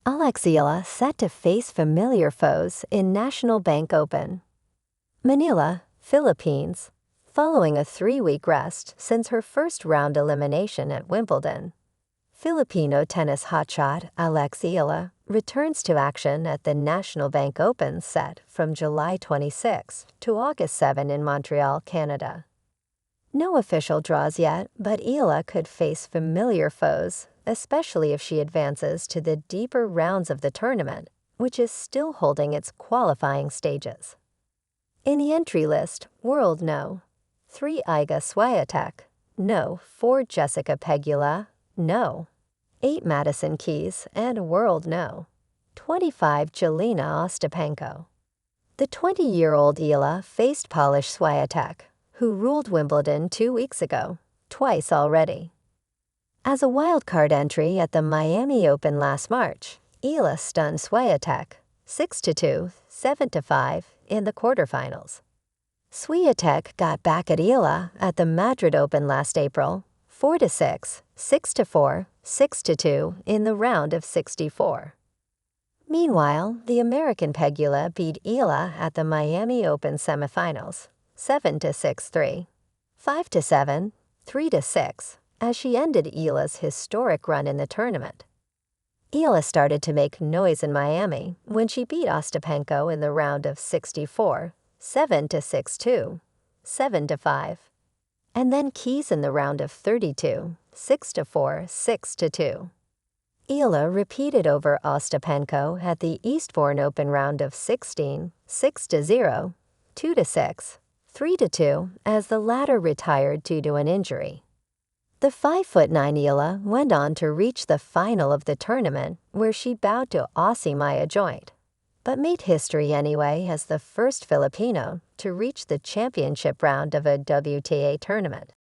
Alex Eala set to face familiar foes in National Bank Open. Manila, Philippines, following a 3-week rest since her first-round elimination at Wimbledon. Filipino tennis hotshot Alex Eala returns to action at the National Bank Open set from July 26 to August 7 in Montreal, Canada. No official draws yet, but Eala could face familiar foes, especially if she advances to the deeper rounds of the tournament, which is still holding its qualifying stages. In the entry list, World No. 3 Iga Swiatek, No. 4 Jessica Pegula, No. 8 Madison Keys, and World No. 25 Jelena Ostapenko. The 20-year-old Eala faced Polish Swiatek, who ruled Wimbledon 2 weeks ago, twice already. As a wildcard entry at the Miami Open last March, Eala stunned Swiatek 6-2, 7-5 in the quarterfinals. Swiatek got back at Eala at the Madrid Open last April, 4-6, 6-4, 6-2 in the round of 64. Meanwhile, the American Pegula beat Eala at the Miami Open semifinals, 7-6-3, 5-7, 3-6, as she ended Eala's historic run in the tournament. Eala started to make noise in Miami when she beat Ostapenko in the round of 64, 7-6-2, 7-5, and then Keys in the round of 32, 6-4, 6-2. Eala repeated over Ostapenko at the Eastbourne Open round of 16, 6-0, 2-6, 3-2 as the latter retired due to an injury. The 5'9" Eala went on to reach the final of the tournament where she bowed to Aussie Maya Joint, but made history anyway as the first Filipino to reach the championship round of a WTA tournament.